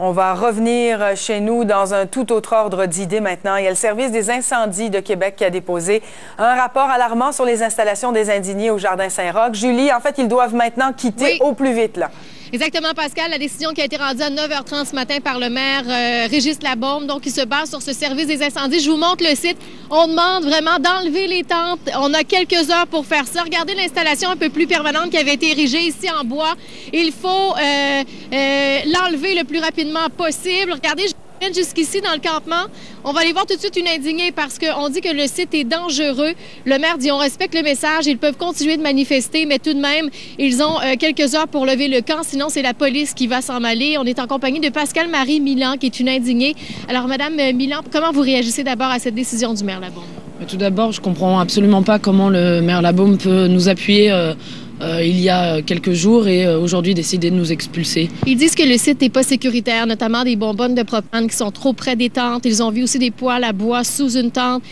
On va revenir chez nous dans un tout autre ordre d'idées maintenant. Il y a le service des incendies de Québec qui a déposé un rapport alarmant sur les installations des indignés au Jardin Saint-Roch. Julie, en fait, ils doivent maintenant quitter au plus vite, là. Exactement, Pascal. La décision qui a été rendue à 9h30 ce matin par le maire Régis Labaume, donc il se base sur ce service des incendies. Je vous montre le site. On demande vraiment d'enlever les tentes. On a quelques heures pour faire ça. Regardez l'installation un peu plus permanente qui avait été érigée ici en bois. Il faut l'enlever le plus rapidement possible. Regardez, jusqu'ici dans le campement. On va aller voir tout de suite une indignée parce qu'on dit que le site est dangereux. Le maire dit on respecte le message, ils peuvent continuer de manifester, mais tout de même, ils ont quelques heures pour lever le camp, sinon c'est la police qui va s'en mêler. On est en compagnie de Pascale-Marie Milan, qui est une indignée. Alors, Madame Milan, comment vous réagissez d'abord à cette décision du maire Labaume? Tout d'abord, je comprends absolument pas comment le maire Labaume peut nous appuyer il y a quelques jours et aujourd'hui décider de nous expulser. Ils disent que le site n'est pas sécuritaire, notamment des bonbonnes de propane qui sont trop près des tentes. Ils ont vu aussi des poêles à bois sous une tente,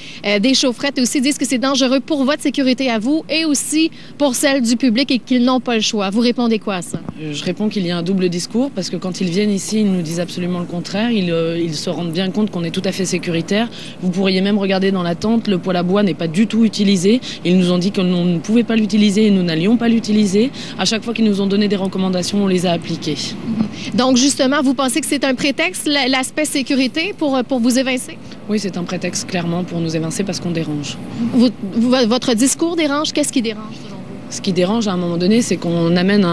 des chaufferettes aussi. Ils disent que c'est dangereux pour votre sécurité à vous et aussi pour celle du public et qu'ils n'ont pas le choix. Vous répondez quoi à ça? Je réponds qu'il y a un double discours parce que quand ils viennent ici, ils nous disent absolument le contraire. Ils se rendent bien compte qu'on est tout à fait sécuritaire. Vous pourriez même regarder dans la tente, le poêle à bois n'est pas du tout utilisé. Ils nous ont dit qu'on ne pouvait pas l'utiliser et nous n'allions pas l'utiliser. À chaque fois qu'ils nous ont donné des recommandations, on les a appliquées. Donc, justement, vous pensez que c'est un prétexte, l'aspect sécurité, pour vous évincer? Oui, c'est un prétexte, clairement, pour nous évincer parce qu'on dérange. Votre discours dérange? Qu'est-ce qui dérange, selon vous? Ce qui dérange, à un moment donné, c'est qu'on amène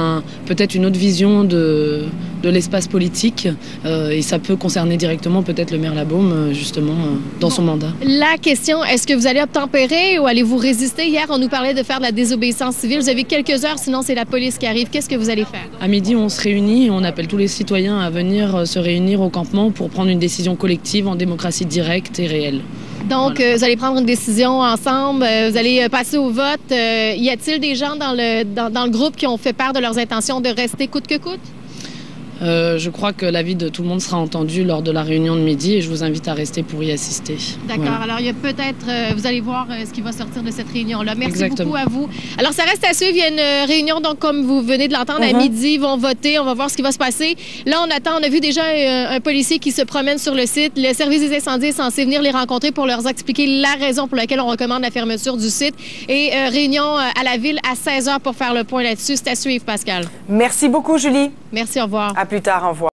peut-être une autre vision de l'espace politique et ça peut concerner directement peut-être le maire Labaume, justement, dans son mandat. La question, est-ce que vous allez obtempérer ou allez-vous résister? Hier, on nous parlait de faire de la désobéissance civile. Vous avez quelques heures, sinon c'est la police qui arrive. Qu'est-ce que vous allez faire? À midi, on se réunit et on appelle tous les citoyens à venir se réunir au campement pour prendre une décision collective en démocratie directe et réelle. Donc, voilà. Vous allez prendre une décision ensemble, vous allez passer au vote. Y a-t-il des gens dans le groupe qui ont fait part de leurs intentions de rester coûte que coûte? Je crois que l'avis de tout le monde sera entendu lors de la réunion de midi et je vous invite à rester pour y assister. D'accord. Voilà. Alors, il y a peut-être, vous allez voir ce qui va sortir de cette réunion-là. Merci beaucoup à vous. Alors, ça reste à suivre. Il y a une réunion, donc, comme vous venez de l'entendre, à midi. Ils vont voter. On va voir ce qui va se passer. Là, on attend. On a vu déjà un policier qui se promène sur le site. Le service des incendies est censé venir les rencontrer pour leur expliquer la raison pour laquelle on recommande la fermeture du site. Et réunion à la ville à 16h pour faire le point là-dessus. C'est à suivre, Pascal. Merci beaucoup, Julie. Merci, au revoir. À plus tard, au revoir.